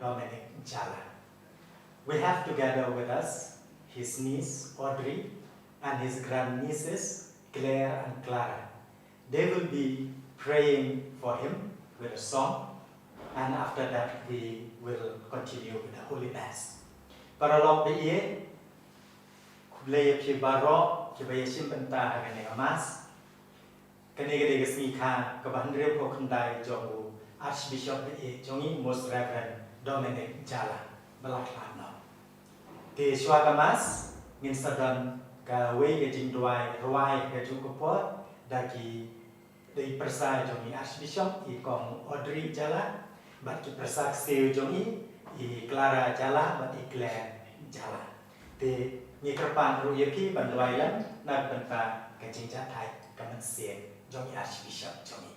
Dominic Jala. We have together with us his niece Audrey and his grandnieces Claire and Clara. They will be praying for him with a song, and after that we will continue with the Holy Mass. Paralog biye kublaya pi barok kibaya simbenta hagane amas kani gede gesmika kabanre pokandai jongu Archbishop biye jongi Most Reverend Dominic Jala Balakhlano. Ti swagamas min sadan ka wei ke jingdwai ruai ke jukupot dagi dari persai jongi Archbishop I kong Audrey Jala bat ki persak seu jongi I Clara Jala bat I Claire Jala. Thì như các bạnรู้như khi bạn nói lắm là bạn phải cái chính trị thái cái mình xem trong Archbishop trong ý.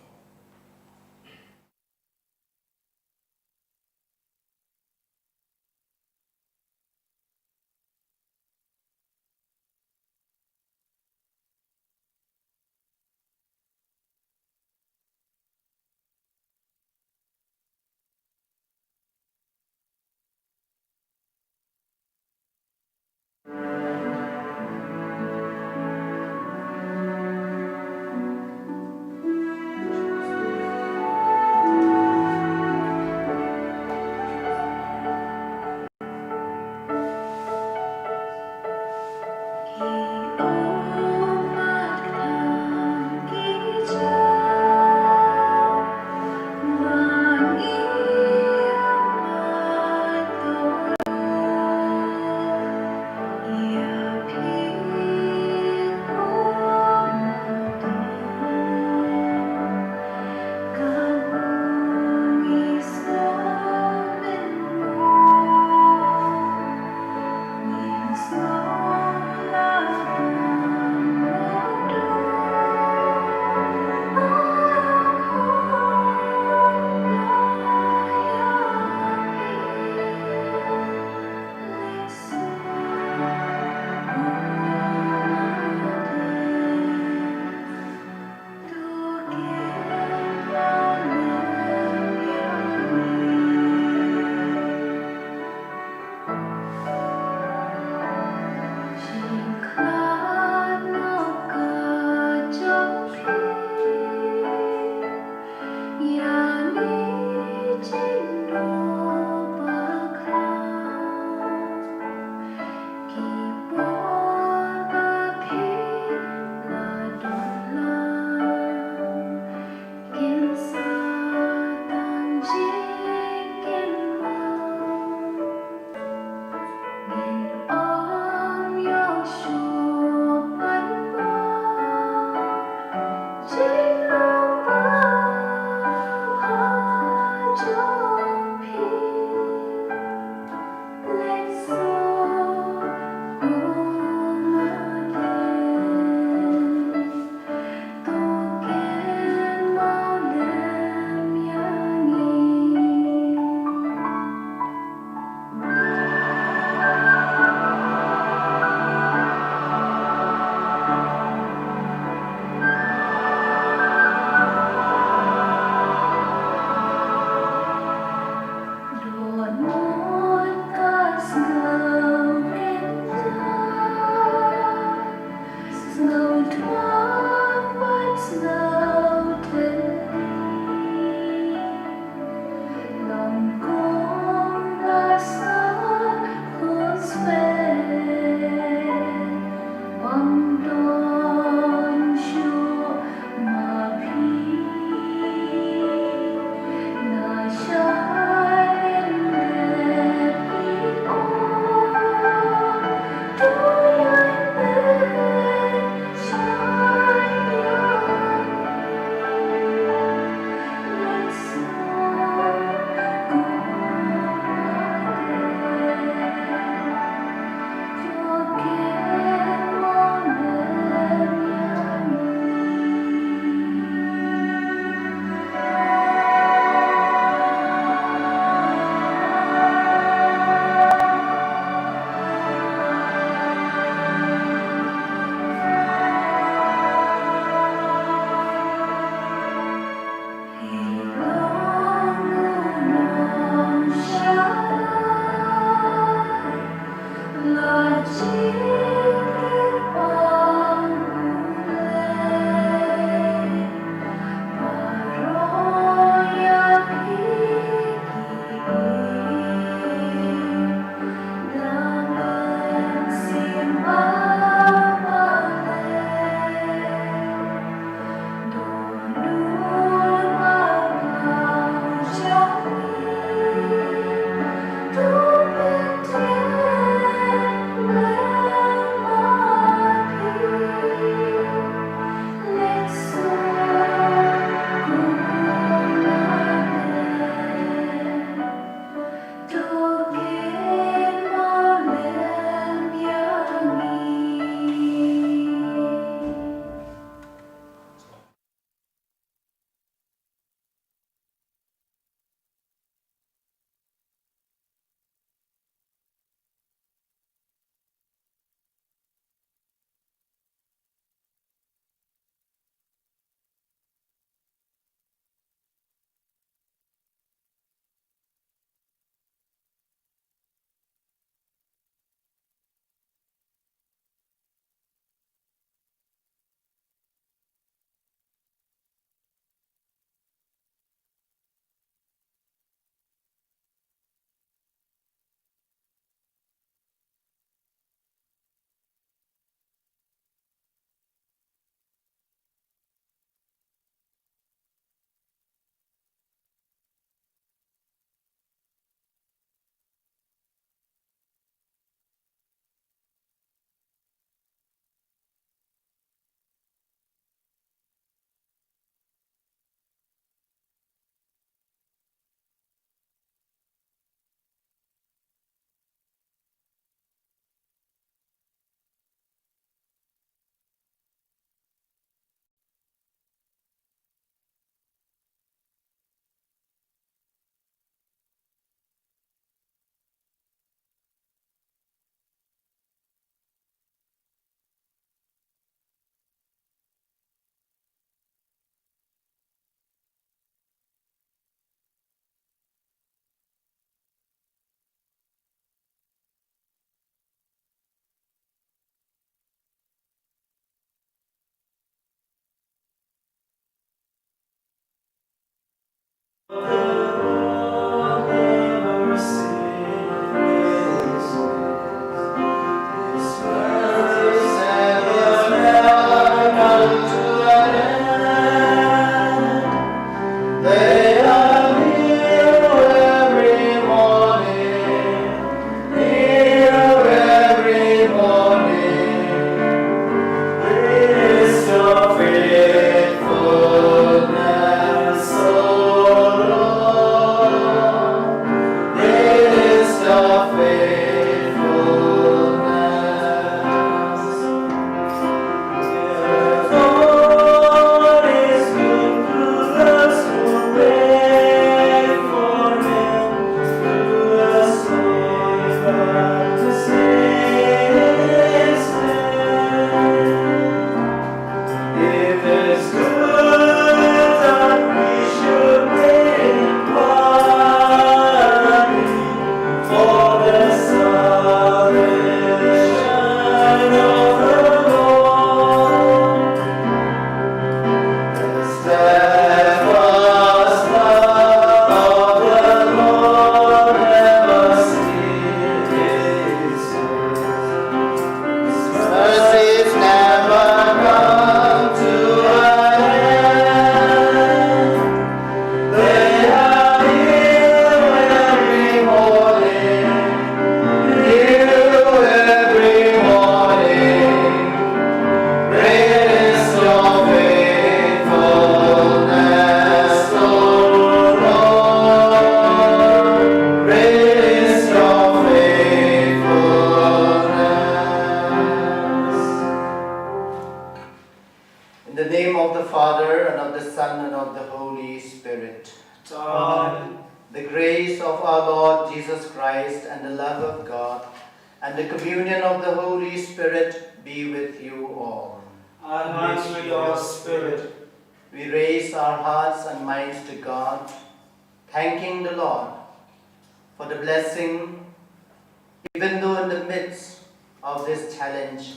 Even though in the midst of this challenge,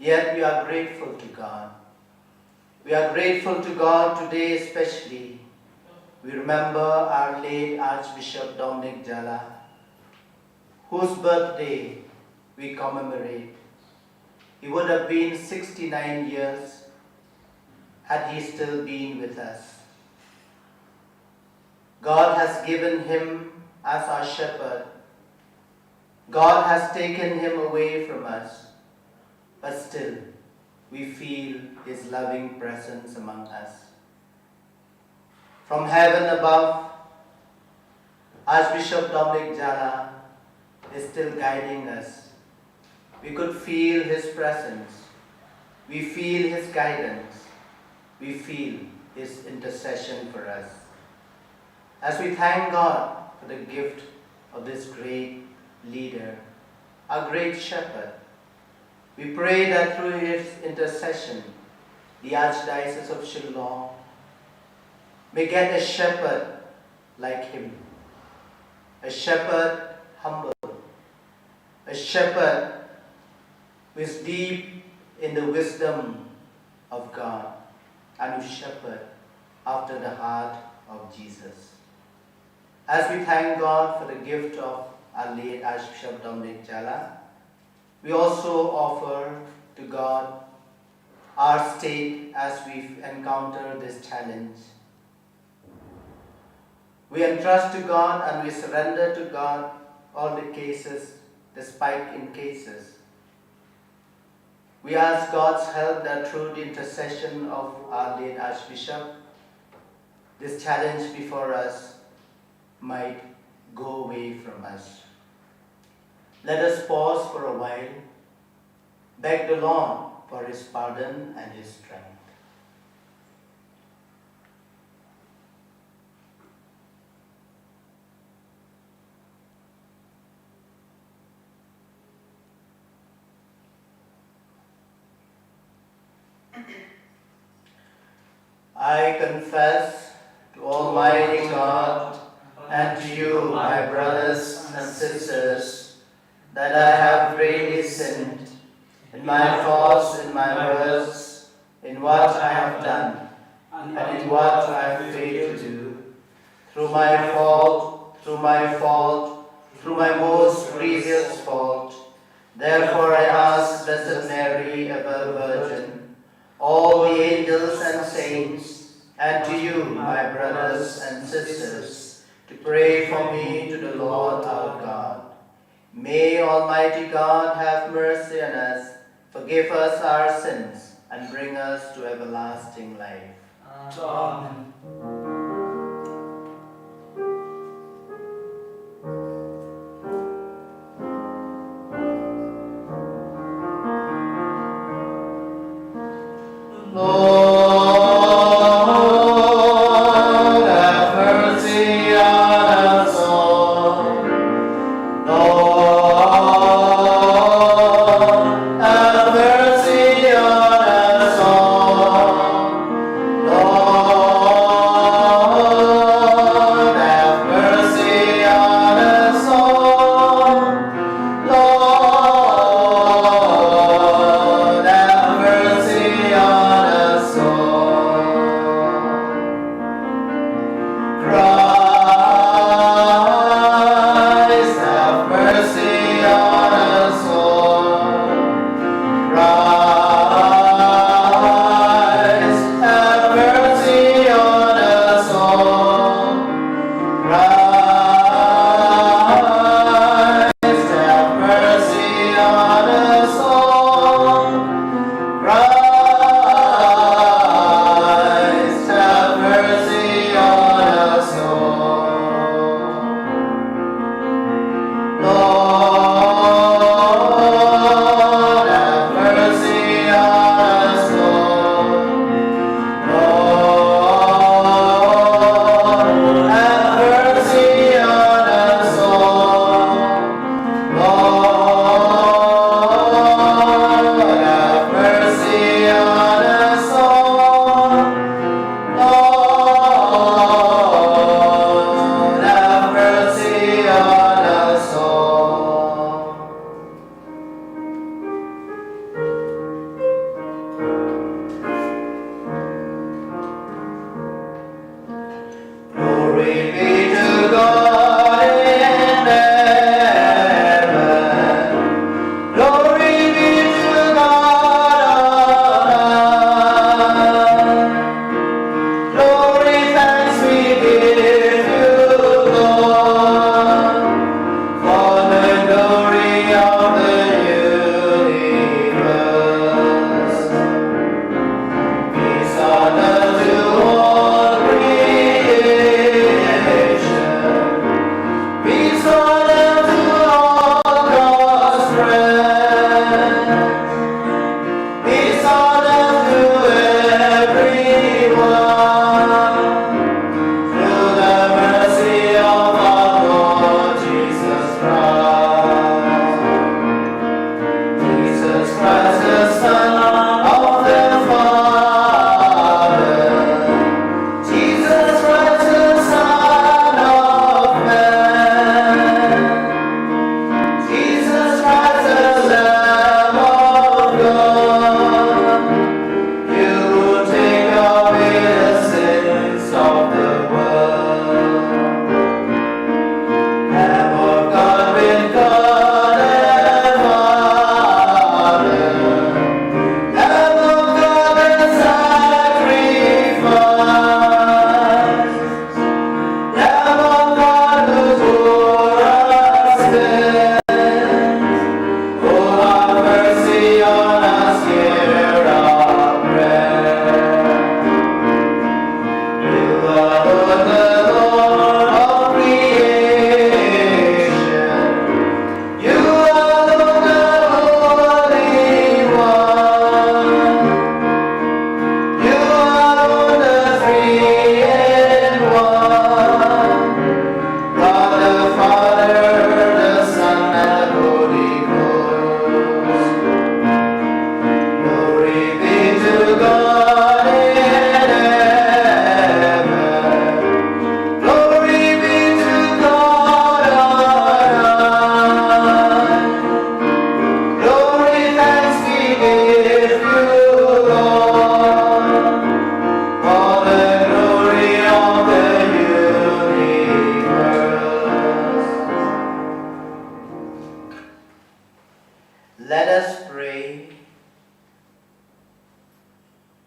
yet we are grateful to God. We are grateful to God today especially. We remember our late Archbishop Dominic Jala, whose birthday we commemorate. He would have been 69 years had he still been with us. God has given him as our shepherd. God has taken him away from us, but still we feel his loving presence among us. From heaven above, Archbishop Dominic Jala is still guiding us. We could feel his presence. We feel his guidance. We feel his intercession for us. As we thank God for the gift of this great leader, our great shepherd, we pray that through his intercession, the Archdiocese of Shillong may get a shepherd like him, a shepherd humble, a shepherd who is deep in the wisdom of God and who shepherd after the heart of Jesus. As we thank God for the gift of our late Archbishop Dominic Jala, we also offer to God our state as we encounter this challenge. We entrust to God and we surrender to God all the cases, the spike in cases. We ask God's help that through the intercession of our late Archbishop, this challenge before us might go away from us. Let us pause for a while, beg the Lord for his pardon and his strength. I confess to Almighty God and to you, my brothers and sisters, that I have greatly sinned in my thoughts, in my words, in what I have done, and in what I have failed to do. through my fault, through my fault, through my most grievous fault. Therefore I ask Blessed Mary, ever Virgin, all the angels and saints, and to you, my brothers and sisters, to pray for me to the Lord our God. May Almighty God have mercy on us, forgive us our sins, and bring us to everlasting life. Amen. Lord, have mercy on us all. Lord, have mercy on us all. Lord, have mercy on us all. Lord, have mercy on us all.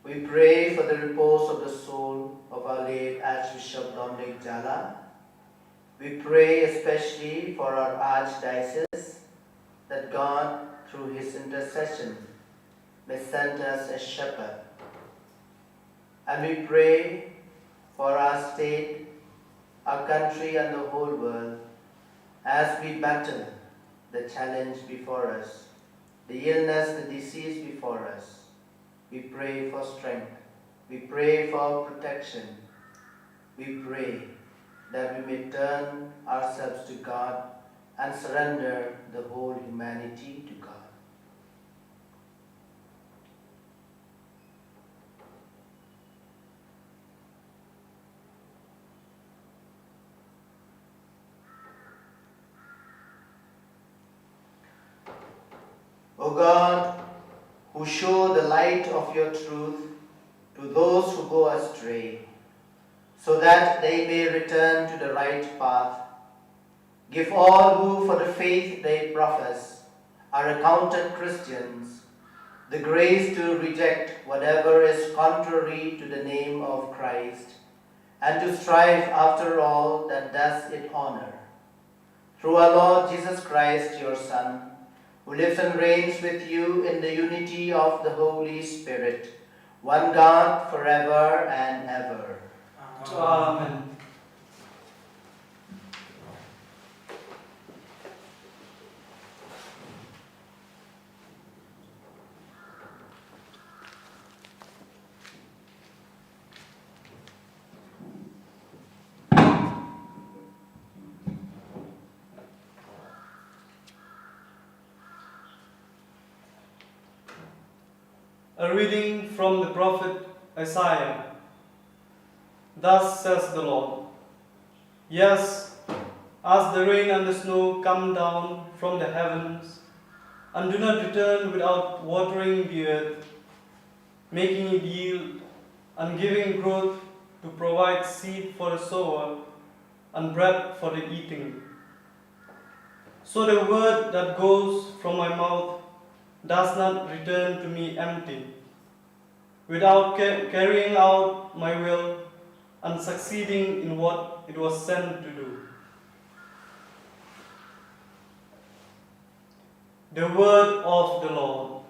We pray for the repose of the soul of our late Archbishop Dominic Jala. We pray especially for our Archdiocese that God, through his intercession, may send us a shepherd. And we pray for our state, our country and the whole world as we battle the challenge before us, the illness, the disease before us. We pray for strength. We pray for protection. We pray that we may turn ourselves to God and surrender the whole humanity to God. O God, who show the light of your truth to those who go astray, so that they may return to the right path, give all who for the faith they profess are accounted Christians the grace to reject whatever is contrary to the name of Christ and to strive after all that does it honor. Through our Lord Jesus Christ, your Son, who lives and reigns with you in the unity of the Holy Spirit, one God forever and ever. Amen. A reading from the prophet Isaiah. Thus says the Lord, yes, as the rain and the snow come down from the heavens, and do not return without watering the earth, making it yield, and giving growth to provide seed for the sower, and bread for the eating. So the word that goes from my mouth does not return to me empty, without carrying out my will and succeeding in what it was sent to do. The word of the Lord.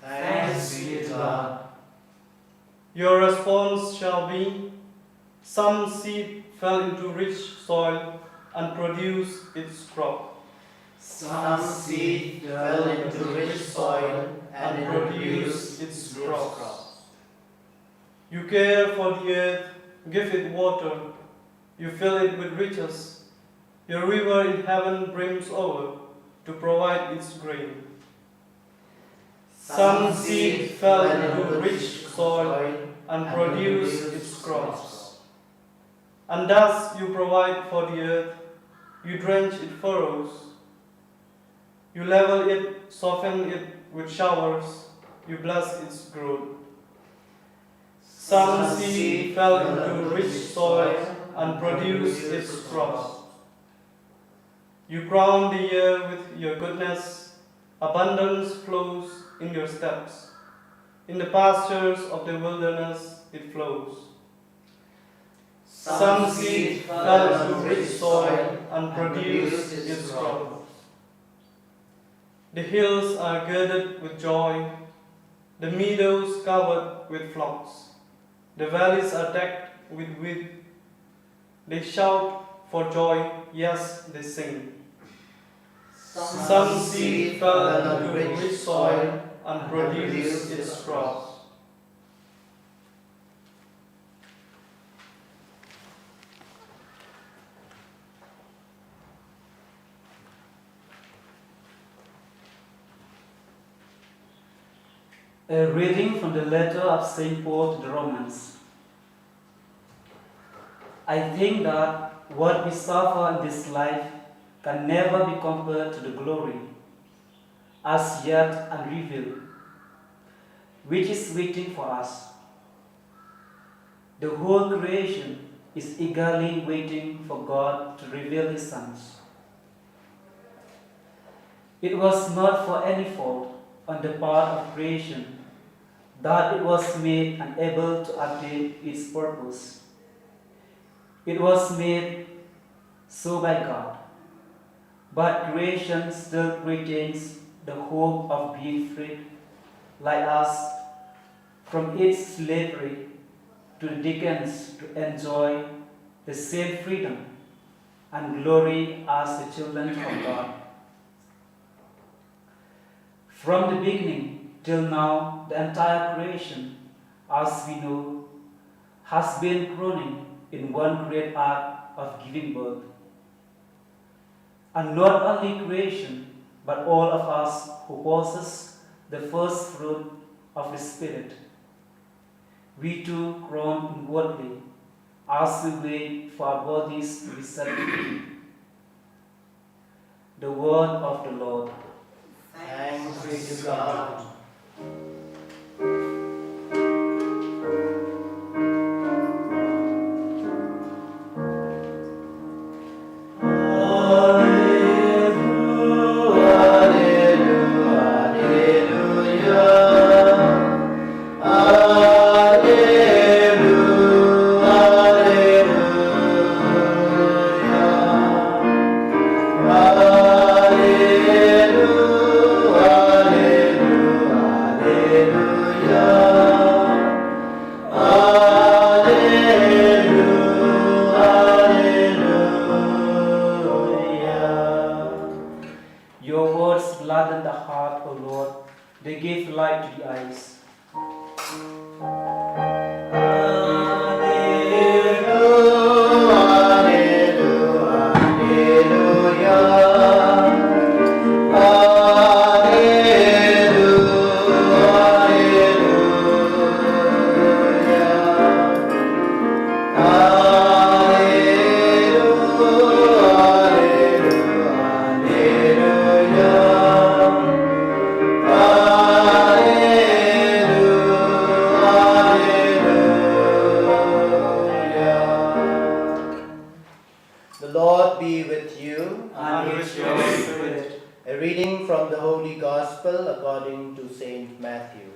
Thanks be to God. Your response shall be, some seed fell into rich soil and produced its crop. Some seed fell into rich soil and produced its crops. You care for the earth, give it water, you fill it with riches. Your river in heaven brims over to provide its grain. Some seed fell into rich soil and produced its crops. And thus you provide for the earth, you drench its furrows. You level it, soften it with showers, you bless its growth. Some seed fell into rich soil and produced its crops. You crown the year with your goodness, abundance flows in your steps. In the pastures of the wilderness it flows. Some seed fell into rich soil and produced its crops. The hills are girded with joy, the meadows covered with flocks. The valleys are decked with wheat. They shout for joy, yes, they sing. Some seed fell into rich soil and produced its crops. A reading from the letter of St. Paul to the Romans. I think that what we suffer in this life can never be compared to the glory, as yet unrevealed, which is waiting for us. The whole creation is eagerly waiting for God to reveal His sons. It was not for any fault on the part of creation, that it was made unable to attain its purpose. It was made so by God, but creation still retains the hope of being freed, like us, from its slavery to the deacons to enjoy the same freedom and glory as the children of God. From the beginning till now, the entire creation, as we know, has been groaning in one great act of giving birth. And not only creation, but all of us who possess the first fruit of the Spirit. We too groan inwardly as we wait for our bodies to be set free. The word of the Lord. Thanks be to God. Your words gladden the heart, O Lord. They give light to the eyes. The Lord be with you. And with your spirit. A reading from the Holy Gospel according to Saint Matthew.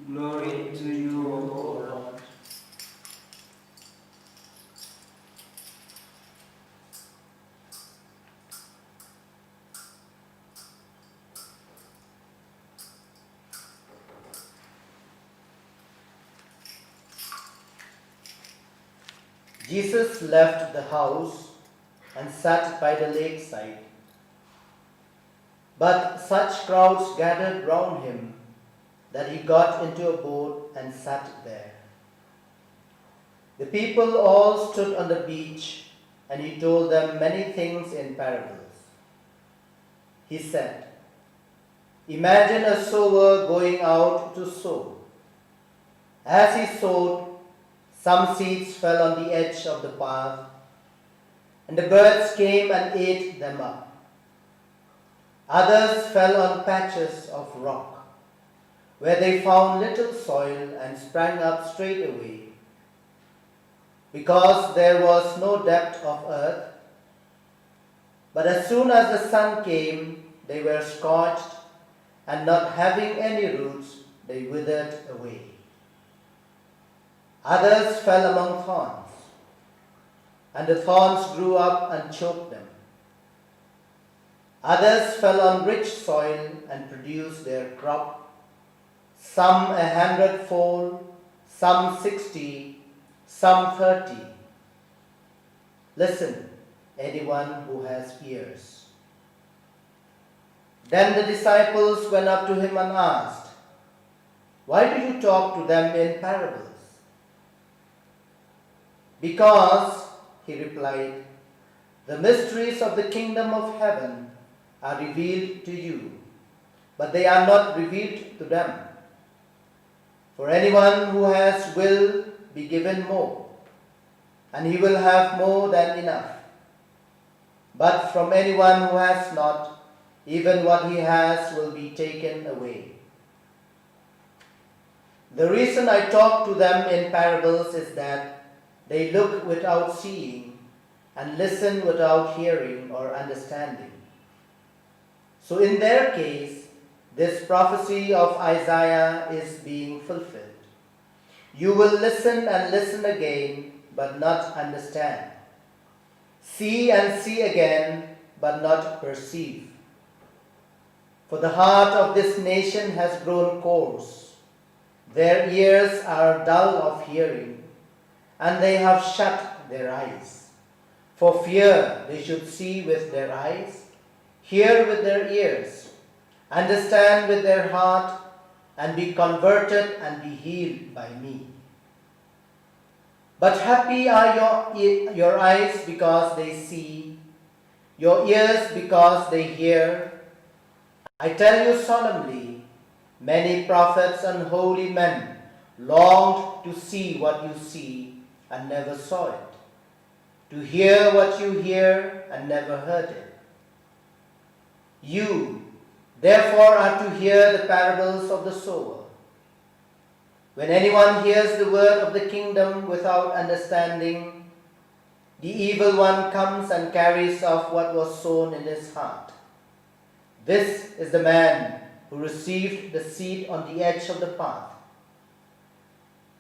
Glory to you, O Lord. Jesus left the house and sat by the lakeside. But such crowds gathered round him that he got into a boat and sat there. The people all stood on the beach, and he told them many things in parables. He said, "Imagine a sower going out to sow. As he sowed, some seeds fell on the edge of the path, and the birds came and ate them up. Others fell on patches of rock, where they found little soil and sprang up straight away, because there was no depth of earth. But as soon as the sun came, they were scorched, and not having any roots, they withered away. Others fell among thorns, and the thorns grew up and choked them. Others fell on rich soil and produced their crop, some 100-fold, some 60, some 30. Listen, anyone who has ears." Then the disciples went up to him and asked, "Why do you talk to them in parables?" "Because," he replied, "the mysteries of the kingdom of heaven are revealed to you, but they are not revealed to them. For anyone who has will be given more, and he will have more than enough. But from anyone who has not, even what he has will be taken away. The reason I talk to them in parables is that they look without seeing and listen without hearing or understanding. So in their case, this prophecy of Isaiah is being fulfilled. You will listen and listen again, but not understand. See and see again, but not perceive. For the heart of this nation has grown coarse. Their ears are dull of hearing, and they have shut their eyes. For fear they should see with their eyes, hear with their ears, understand with their heart, and be converted and be healed by me. But happy are your eyes because they see, your ears because they hear. I tell you solemnly, many prophets and holy men longed to see what you see and never saw it, to hear what you hear and never heard it. You, therefore, are to hear the parables of the sower. When anyone hears the word of the kingdom without understanding, the evil one comes and carries off what was sown in his heart. This is the man who received the seed on the edge of the path.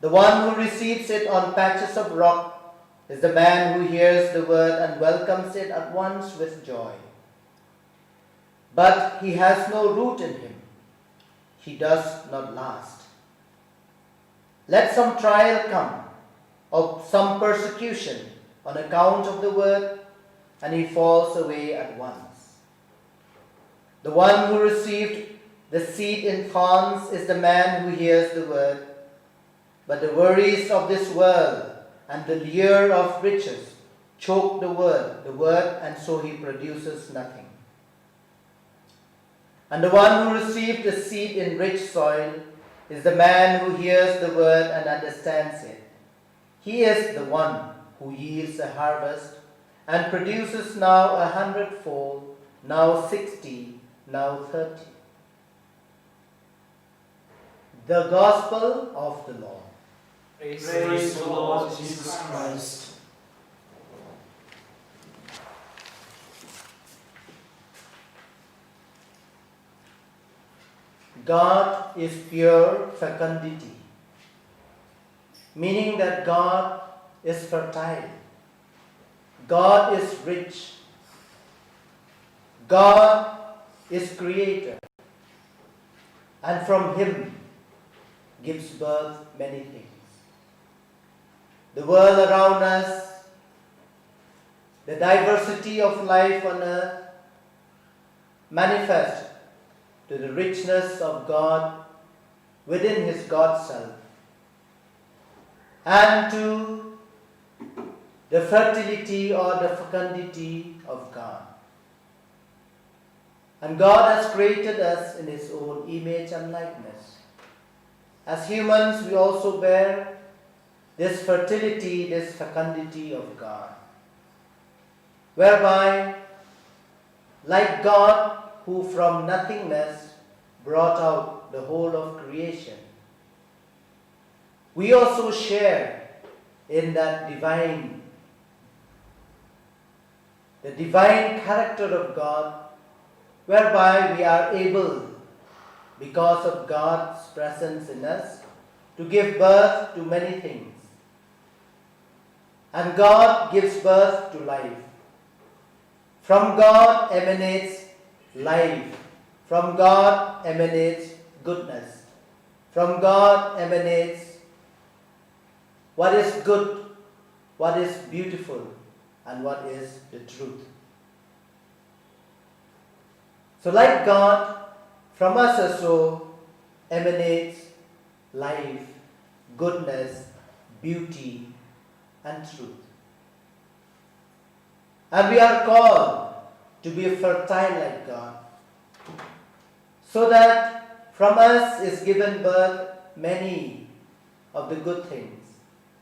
The one who receives it on patches of rock is the man who hears the word and welcomes it at once with joy. But he has no root in him. He does not last. Let some trial come, or some persecution on account of the word, and he falls away at once. The one who received the seed in thorns is the man who hears the word, but the worries of this world and the lure of riches choke the word, and so he produces nothing. And the one who received the seed in rich soil is the man who hears the word and understands it. He is the one who yields a harvest and produces now 100-fold, now 60, now 30. The Gospel of the Lord. Praise the Lord Jesus Christ. God is pure fecundity, meaning that God is fertile. God is rich. God is creator. And from him gives birth many things. The world around us, the diversity of life on earth, manifest to the richness of God within his God self, and to the fertility or the fecundity of God. And God has created us in his own image and likeness. As humans, we also bear this fertility, this fecundity of God, whereby, like God, who from nothingness brought out the whole of creation, we also share in that the divine character of God, whereby we are able, because of God's presence in us, to give birth to many things. And God gives birth to life. From God emanates life. From God emanates goodness. From God emanates what is good, what is beautiful, and what is the truth. So like God, from us also emanates life, goodness, beauty, and truth. And we are called to be fertile like God, so that from us is given birth many of the good things,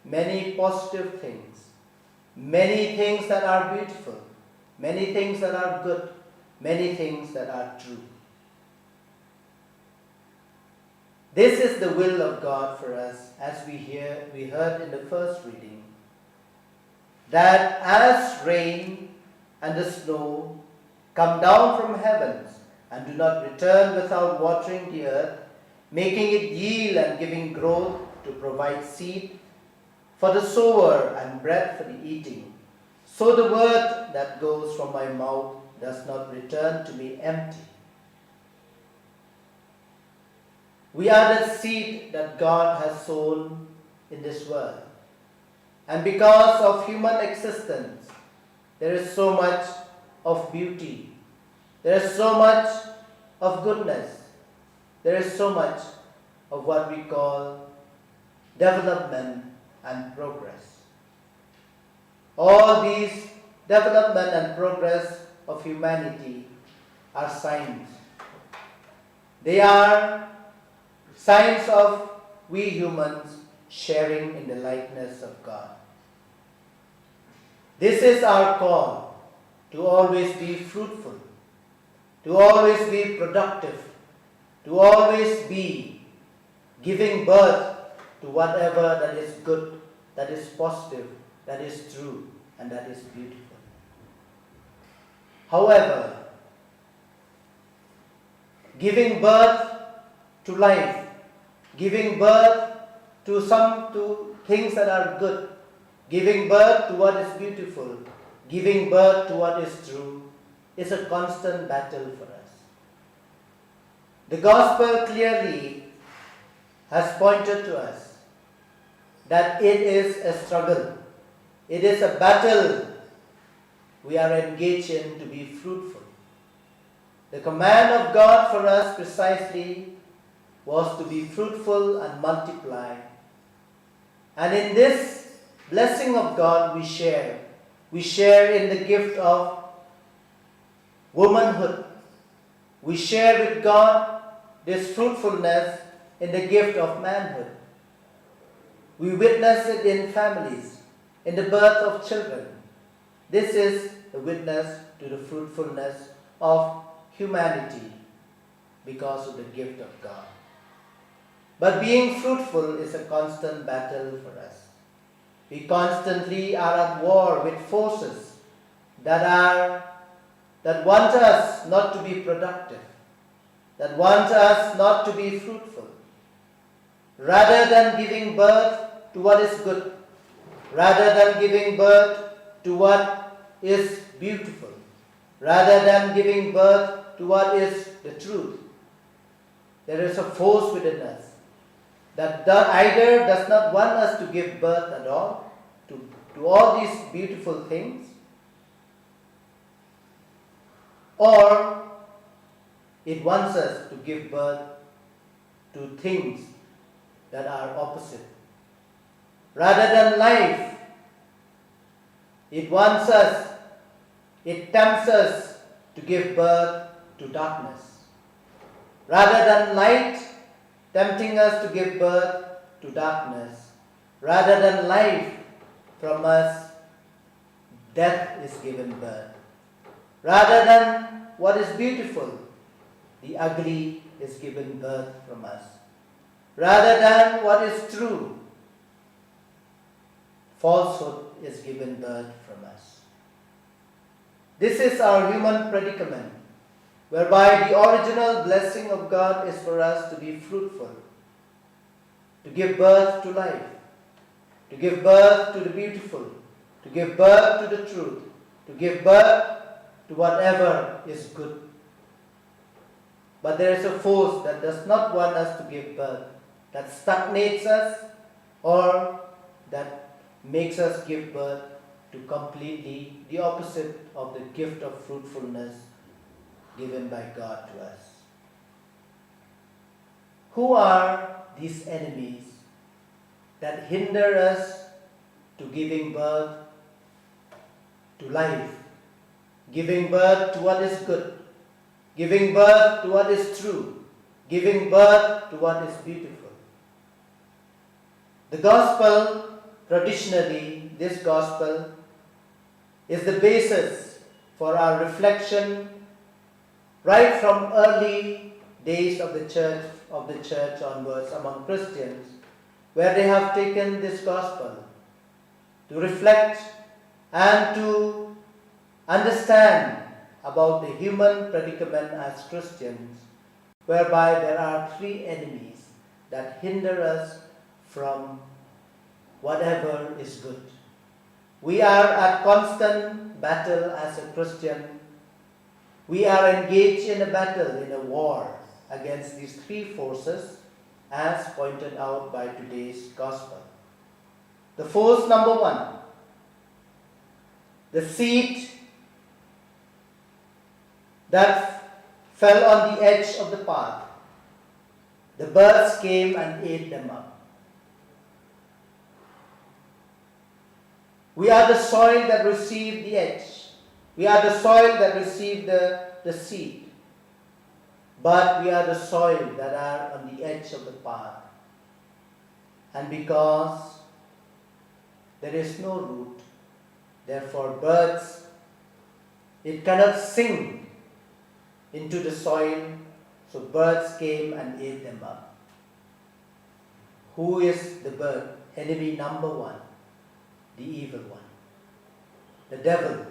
many positive things, many things that are beautiful, many things that are good, many things that are true. This is the will of God for us, as we heard in the first reading, that as rain and the snow come down from heavens and do not return without watering the earth, making it yield and giving growth to provide seed for the sower and bread for the eating. So the word that goes from my mouth does not return to me empty. We are the seed that God has sown in this world. And because of human existence, there is so much of beauty. There is so much of goodness. There is so much of what we call development and progress. All these development and progress of humanity are signs. They are signs of we humans sharing in the likeness of God. This is our call to always be fruitful, to always be productive, to always be giving birth to whatever that is good, that is positive, that is true, and that is beautiful. However, giving birth to life, giving birth to things that are good, giving birth to what is beautiful, giving birth to what is true, is a constant battle for us. The gospel clearly has pointed to us that it is a struggle, it is a battle we are engaged in to be fruitful. The command of God for us precisely was to be fruitful and multiply. And in this blessing of God we share. We share in the gift of womanhood. We share with God this fruitfulness in the gift of manhood. We witness it in families, in the birth of children. This is the witness to the fruitfulness of humanity because of the gift of God. But being fruitful is a constant battle for us. We constantly are at war with forces that want us not to be productive, that want us not to be fruitful. Rather than giving birth to what is good, rather than giving birth to what is beautiful, rather than giving birth to what is the truth, there is a force within us that either does not want us to give birth at all to all these beautiful things, or it wants us to give birth to things that are opposite. Rather than life, it wants us, it tempts us to give birth to darkness. Rather than light, tempting us to give birth to darkness. Rather than life, from us, death is given birth. Rather than what is beautiful, the ugly is given birth from us. Rather than what is true, falsehood is given birth from us. This is our human predicament, whereby the original blessing of God is for us to be fruitful, to give birth to life, to give birth to the beautiful, to give birth to the truth, to give birth to whatever is good. But there is a force that does not want us to give birth, that stagnates us or that makes us give birth to completely the opposite of the gift of fruitfulness given by God to us. Who are these enemies that hinder us to giving birth to life, giving birth to what is good, giving birth to what is true, giving birth to what is beautiful? The gospel, traditionally, this gospel is the basis for our reflection right from early days of the church onwards among Christians, where they have taken this gospel to reflect and to understand about the human predicament as Christians, whereby there are three enemies that hinder us from whatever is good. We are at constant battle as a Christian. We are engaged in a battle, in a war against these three forces, as pointed out by today's gospel. The force number one, the seed that fell on the edge of the path. The birds came and ate them up. We are the soil that received the edge. We are the soil that received the seed. But we are the soil that are on the edge of the path. And because there is no root, therefore birds, it cannot sink into the soil, so birds came and ate them up. Who is the bird? Enemy number one, the evil one, the devil.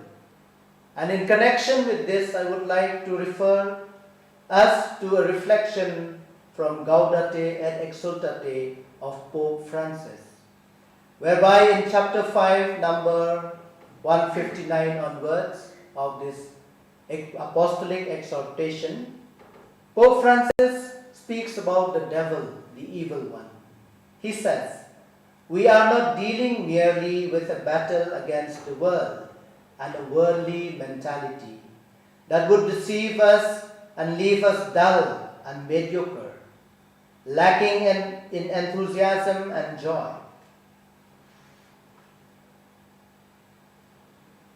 And in connection with this, I would like to refer us to a reflection from Gaudete et Exsultate of Pope Francis, whereby in chapter 5, number 159 onwards of this apostolic exhortation, Pope Francis speaks about the devil, the evil one. He says, "We are not dealing merely with a battle against the world and a worldly mentality that would deceive us and leave us dull and mediocre, lacking in enthusiasm and joy.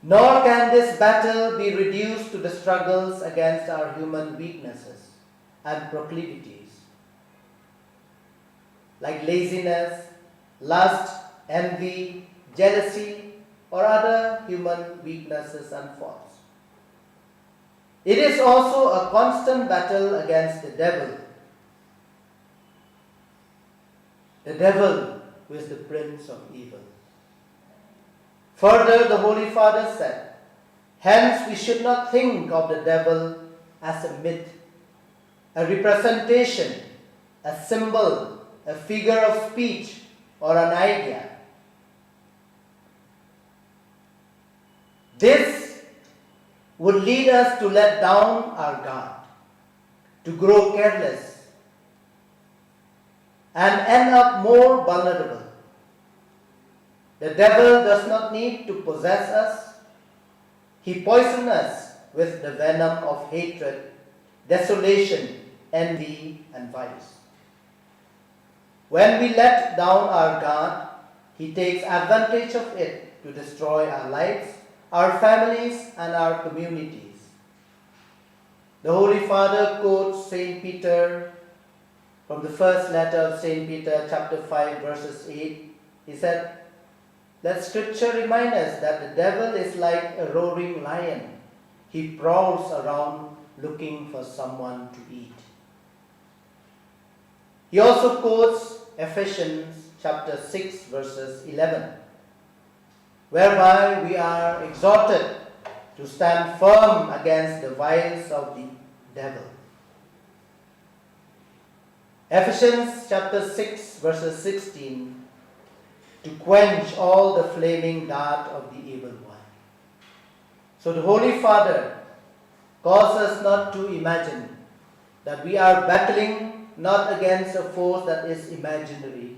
Nor can this battle be reduced to the struggles against our human weaknesses and proclivities, like laziness, lust, envy, jealousy, or other human weaknesses and faults. It is also a constant battle against the devil who is the prince of evil." Further, the Holy Father said, "Hence we should not think of the devil as a myth, a representation, a symbol, a figure of speech, or an idea. This would lead us to let down our guard, to grow careless, and end up more vulnerable. The devil does not need to possess us. He poisons us with the venom of hatred, desolation, envy, and vice. When we let down our guard, he takes advantage of it to destroy our lives, our families, and our communities. The Holy Father quotes St. Peter from the first letter of St. Peter, chapter 5, verses 8. He said, "Let Scripture remind us that the devil is like a roaring lion. He prowls around looking for someone to eat." He also quotes Ephesians chapter 6, verses 11, whereby we are exhorted to stand firm against the wiles of the devil. Ephesians chapter 6, verses 16, to quench all the flaming dart of the evil one. So the Holy Father calls us not to imagine that we are battling not against a force that is imaginary,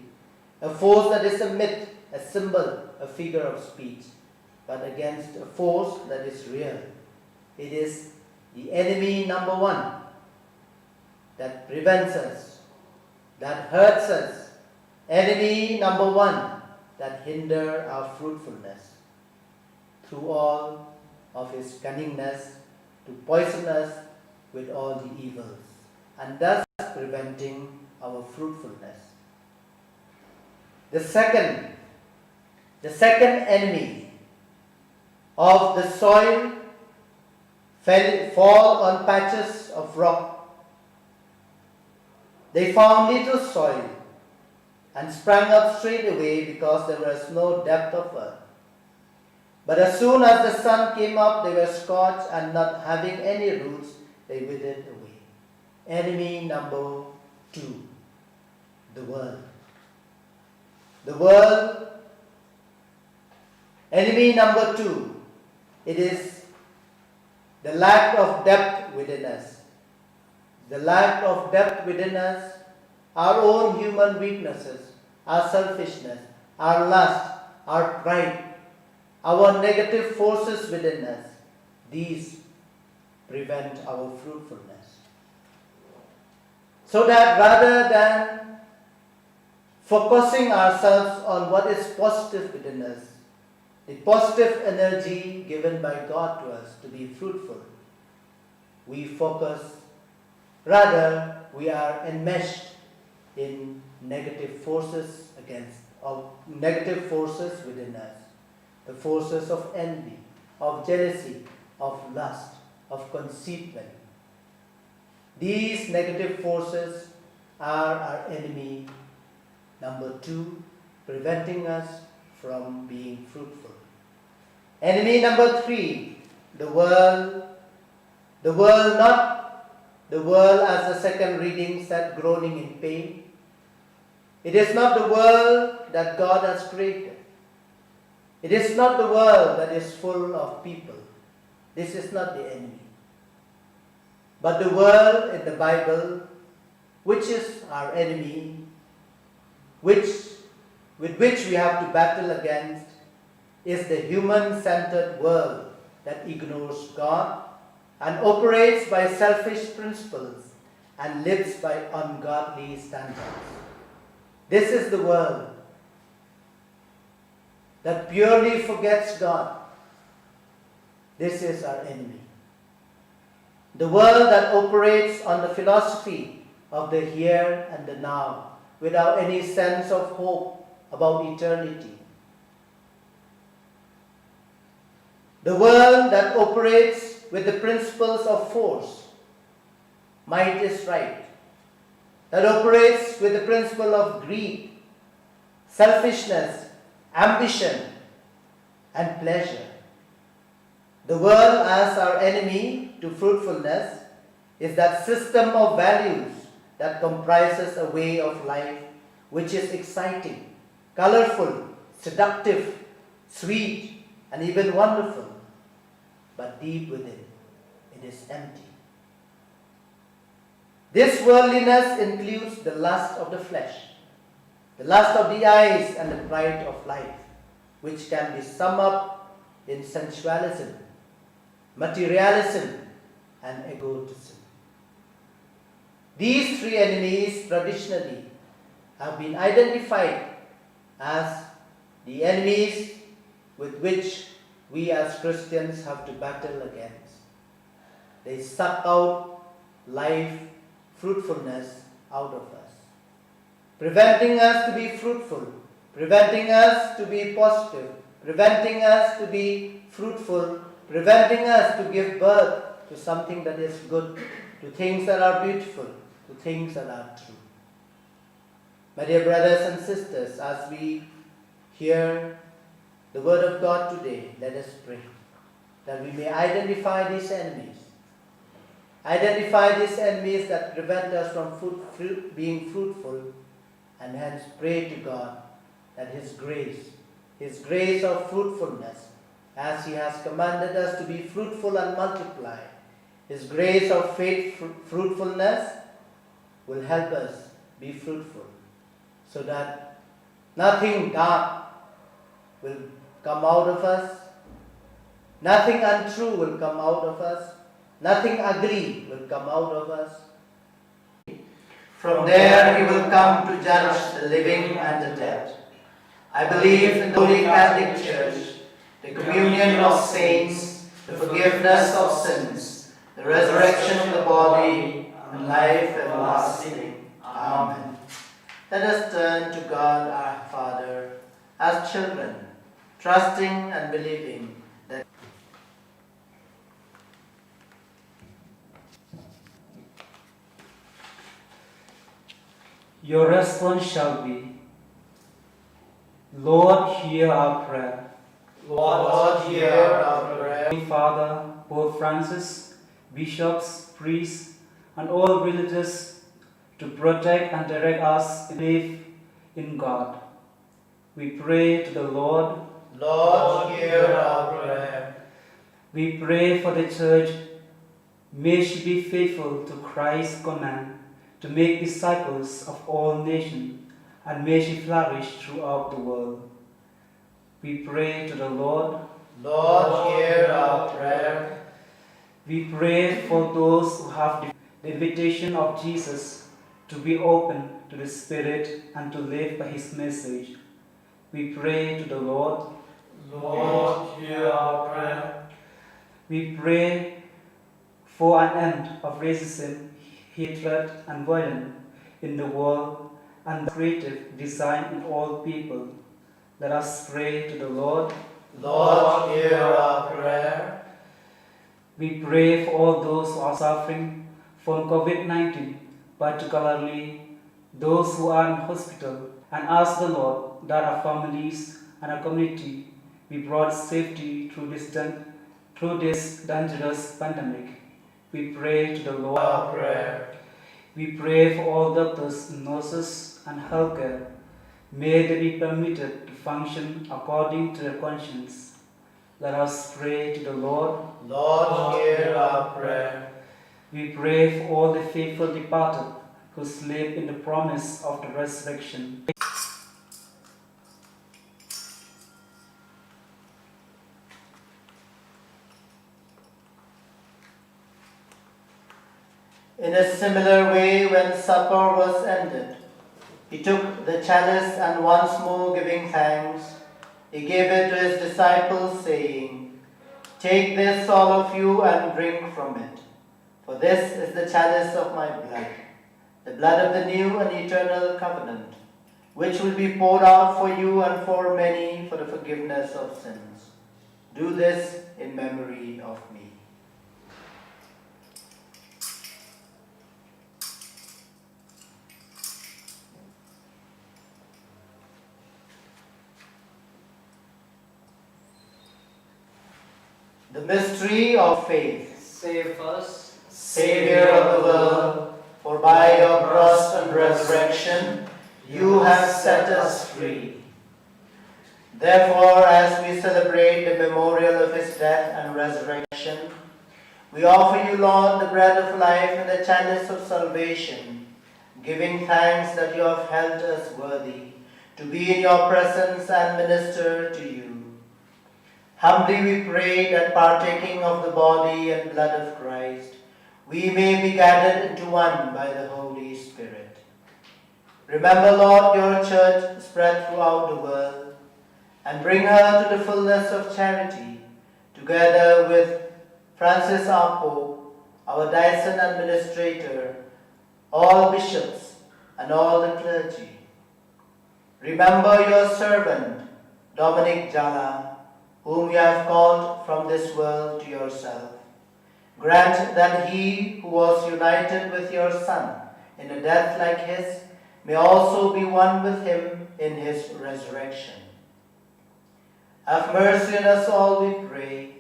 a force that is a myth, a symbol, a figure of speech, but against a force that is real. It is the enemy number one that prevents us, that hurts us, enemy number one that hinder our fruitfulness through all of his cunningness to poison us with all the evils, and thus preventing our fruitfulness. The second enemy of the soil fall on patches of rock. They found little soil and sprang up straight away because there was no depth of earth. But as soon as the sun came up, they were scorched, and not having any roots, they withered away. Enemy number 2, the world. The world, enemy number 2, it is the lack of depth within us. The lack of depth within us, our own human weaknesses, our selfishness, our lust, our pride, our negative forces within us, these prevent our fruitfulness. So that rather than focusing ourselves on what is positive within us, the positive energy given by God to us to be fruitful, we focus, rather we are enmeshed in negative forces negative forces within us. The forces of envy, of jealousy, of lust, of conceitment. These negative forces are our enemy number 2, preventing us from being fruitful. Enemy number 3, the world. The world, not the world as the second reading said, groaning in pain. It is not the world that God has created. It is not the world that is full of people. This is not the enemy. But the world in the Bible, which is our enemy, with which we have to battle against, is the human-centered world that ignores God and operates by selfish principles and lives by ungodly standards. This is the world that purely forgets God. This is our enemy. The world that operates on the philosophy of the here and the now without any sense of hope about eternity. The world that operates with the principles of force, might is right, that operates with the principle of greed, selfishness, ambition, and pleasure. The world as our enemy to fruitfulness is that system of values that comprises a way of life which is exciting, colorful, seductive, sweet, and even wonderful, but deep within it is empty. This worldliness includes the lust of the flesh, the lust of the eyes, and the pride of life, which can be summed up in sensualism, materialism, and egotism. These 3 enemies traditionally have been identified as the enemies with which we as Christians have to battle against. They suck out life, fruitfulness out of us, preventing us to be fruitful, preventing us to be positive, preventing us to be fruitful, preventing us to give birth to something that is good, to things that are beautiful, to things that are true. My dear brothers and sisters, as we hear the word of God today, let us pray that we may identify these enemies. Identify these enemies that prevent us from being fruitful, and hence pray to God that His grace of fruitfulness, as He has commanded us to be fruitful and multiply, His grace of fruitfulness will help us be fruitful, so that nothing dark will come out of us, nothing untrue will come out of us, nothing ugly will come out of us. From there He will come to judge the living and the dead. I believe in the Holy Catholic Church, the communion of saints, the forgiveness of sins, the resurrection of the body, and life everlasting. Amen. Let us turn to God our Father as children, trusting and believing that Your response shall be, Lord, hear our prayer. Lord, hear our prayer. Holy Father, Pope Francis, bishops, priests, and all religious to protect and direct us in faith in God. We pray to the Lord. Lord, hear our prayer. We pray for the Church. May she be faithful to Christ's command to make disciples of all nations, and may she flourish throughout the world. We pray to the Lord. Lord, hear our prayer. We pray for those who have the invitation of Jesus to be open to the Spirit and to live by His message. We pray to the Lord. Lord, hear our prayer. We pray for an end of racism, hatred, and violence in the world, and creative design in all people. Let us pray to the Lord. Lord, hear our prayer. We pray for all those who are suffering from COVID-19, particularly those who are in hospital, and ask the Lord that our families and our community be brought safety through this dangerous pandemic. We pray to the Lord. Our prayer. We pray for all doctors, nurses, and healthcare. May they be permitted to function according to their conscience. Let us pray to the Lord. Lord, hear our prayer. We pray for all the faithful departed who sleep in the promise of the resurrection. In a similar way, when supper was ended, he took the chalice and once more giving thanks, he gave it to his disciples, saying, "Take this, all of you, and drink from it. For this is the chalice of my blood, the blood of the new and eternal covenant, which will be poured out for you and for many for the forgiveness of sins. Do this in memory of me." The mystery of faith. Save us, Savior of the world, for by your cross and resurrection you have set us free. Therefore, as we celebrate the memorial of his death and resurrection, we offer you, Lord, the bread of life and the chalice of salvation, giving thanks that you have held us worthy to be in your presence and minister to you. Humbly we pray that partaking of the body and blood of Christ, we may be gathered into one by the Holy Spirit. Remember, Lord, your church spread throughout the world, and bring her to the fullness of charity, together with Francis our Pope, our diocesan administrator, all bishops, and all the clergy. Remember your servant, Dominic Jala, whom you have called from this world to yourself. Grant that he who was united with your Son in a death like his may also be one with him in his resurrection. Have mercy on us all, we pray,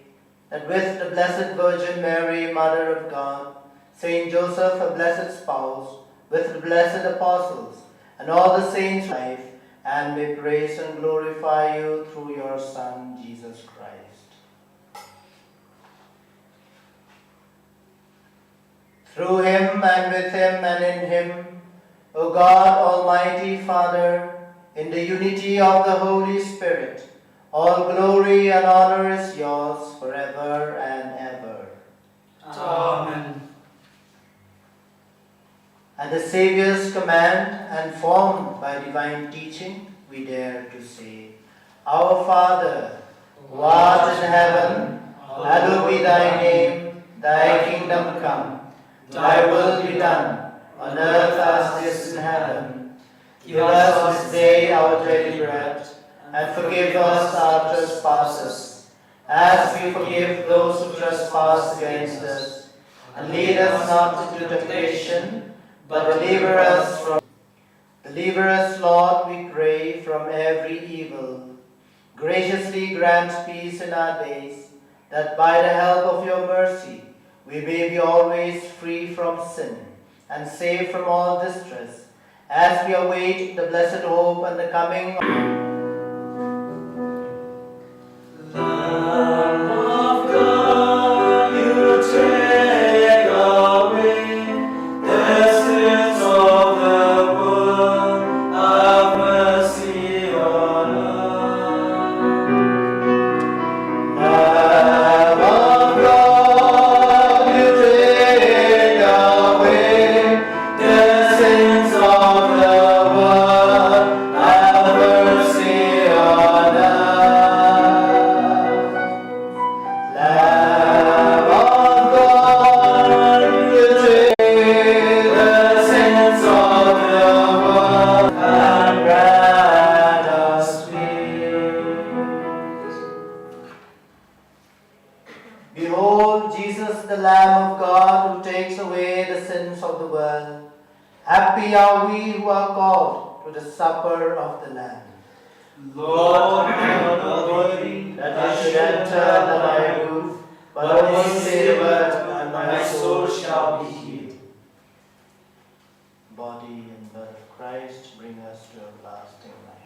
that with the Blessed Virgin Mary, Mother of God, Saint Joseph, her blessed spouse, with the blessed apostles, and all the saints of life, and may praise and glorify you through your Son, Jesus Christ. Through him, and with him, and in him, O God, Almighty Father, in the unity of the Holy Spirit, all glory and honor is yours forever and ever. Amen. At the Saviour's command and formed by divine teaching, we dare to say, Our Father, who art in heaven, hallowed be thy name, thy kingdom come, thy will be done, on earth as it is in heaven. Give us this day our daily bread, and forgive us our trespasses, as we forgive those who trespass against us. And lead us not into temptation, but deliver us, Lord, we pray, from every evil. graciously grant peace in our days, that by the help of your mercy we may be always free from sin and safe from all distress, as we await the blessed hope and the coming of Lamb of God, you take away the sins of the world. Have mercy on us. Lamb of God, you take away the sins of the world. Have mercy on us. Lamb of God, you take the sins of the world and grant us peace. Behold Jesus, the Lamb of God, who takes away the sins of the world. Happy are we who are called to the supper of the Lamb. Lord, I am not worthy That I should enter under thy roof, but only say the word, and my soul shall be healed. Body and blood of Christ bring us to everlasting life.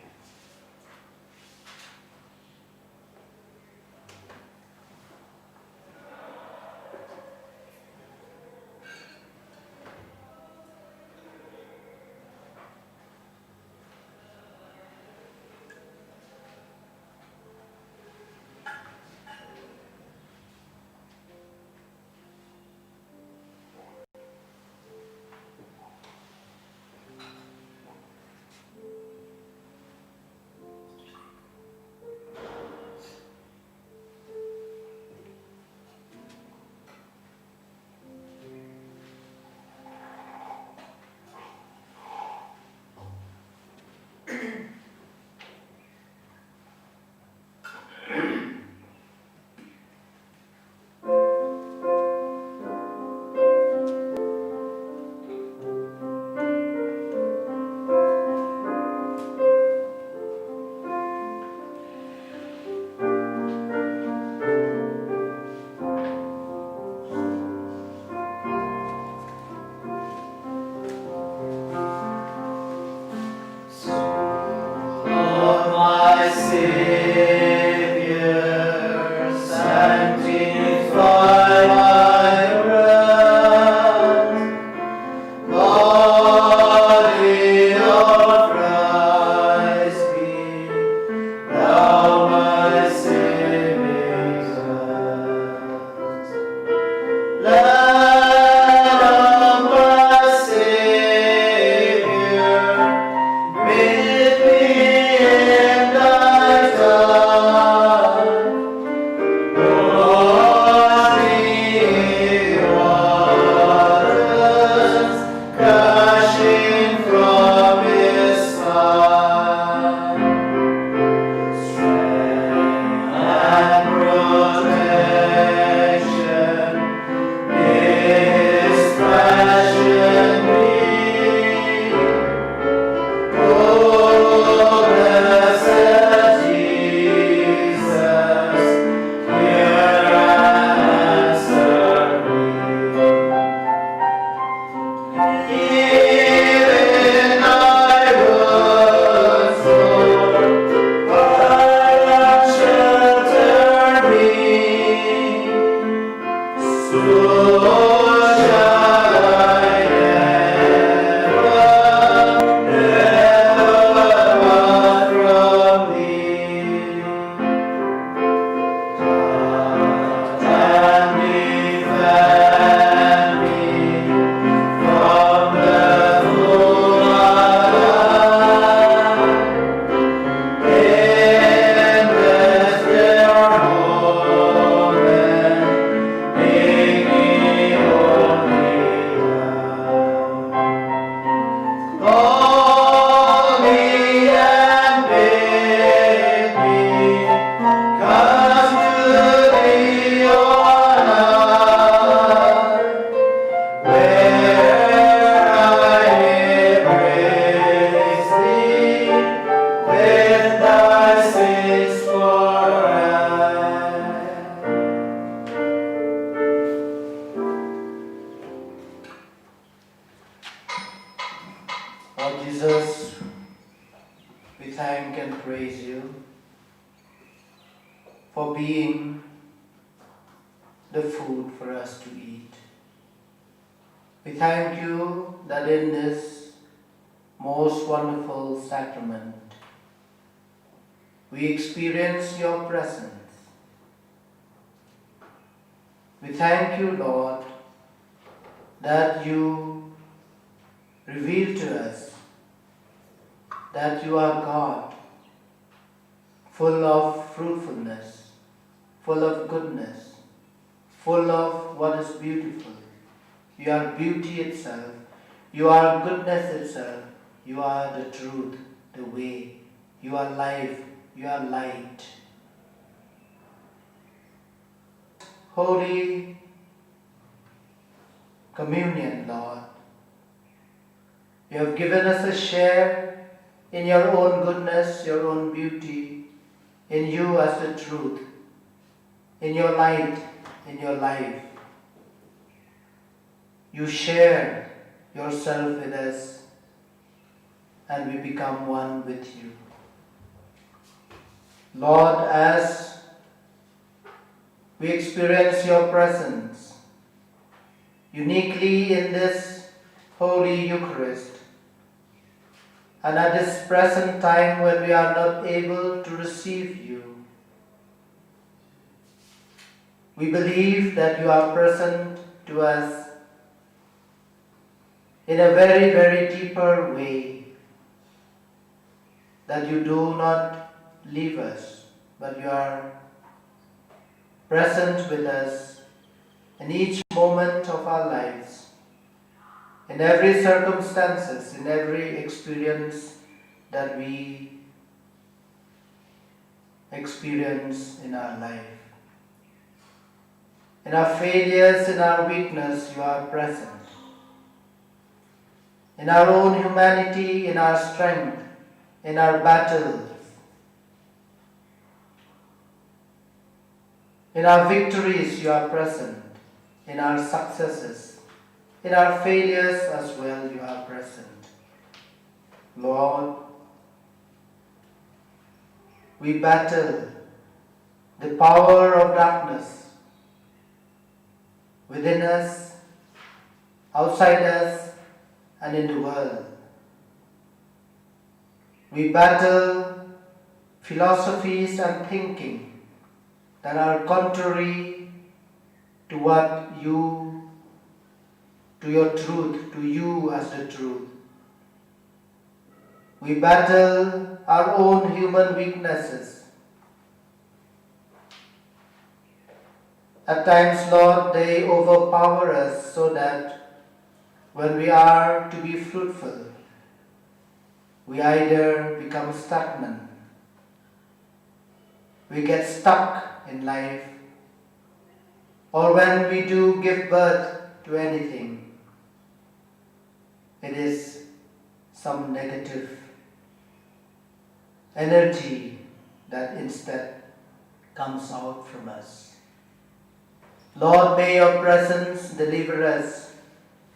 you for being the food for us to eat. We thank you that in this most wonderful sacrament, we experience your presence. We thank you, Lord, that you reveal to us that you are God, full of fruitfulness, full of goodness, full of what is beautiful. You are beauty itself. You are goodness itself. You are the truth, the way. You are life. You are light. Holy Communion, Lord, you have given us a share in your own goodness, your own beauty, in you as the truth, in your light, in your life. You share yourself with us and we become one with you. Lord, as we experience your presence uniquely in this Holy Eucharist, and at this present time when we are not able to receive you, we believe that you are present to us in a very, very deeper way, that you do not leave us, but you are present with us in each moment of our lives, in every circumstances, in every experience that we experience in our life. In our failures, in our weakness, you are present. In our own humanity, in our strength, in our battles, in our victories, you are present. In our successes, in our failures as well, you are present. Lord, we battle the power of darkness within us, outside us, and in the world. We battle philosophies and thinking that are contrary to what you, to your truth, to you as the truth. We battle our own human weaknesses. At times, Lord, they overpower us so that when we are to be fruitful, we either become stagnant, we get stuck in life, or when we do give birth to anything, it is some negative energy that instead comes out from us. Lord, may your presence deliver us.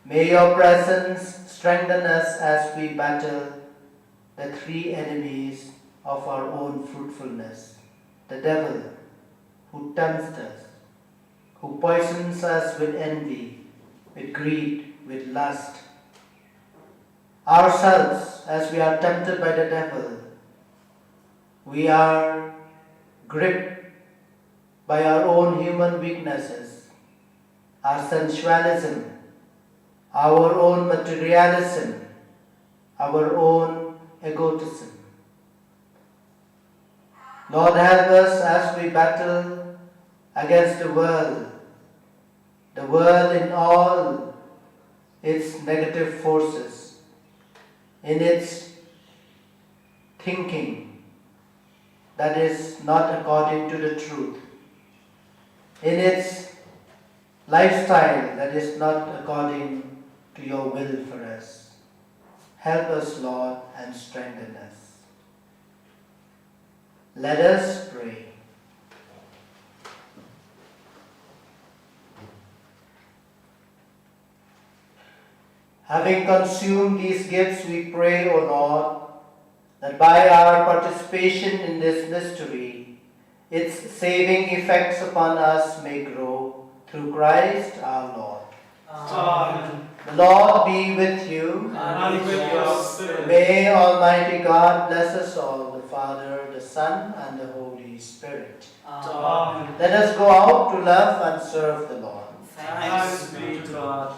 May your presence strengthen us as we battle the three enemies of our own fruitfulness. The devil, who tempts us, who poisons us with envy, with greed, with lust. Ourselves, as we are tempted by the devil, we are gripped by our own human weaknesses, our sensualism, our own materialism, our own egotism. Lord, help us as we battle against the world in all its negative forces, in its thinking that is not according to the truth, in its lifestyle that is not according to your will for us. Help us, Lord, and strengthen us. Let us pray. Having consumed these gifts, we pray, O Lord, that by our participation in this mystery, its saving effects upon us may grow through Christ our Lord. Amen. The Lord be with you. And with your spirit. May Almighty God bless us all, the Father, the Son, and the Holy Spirit. Amen. Let us go out to love and serve the Lord. Thanks be to God.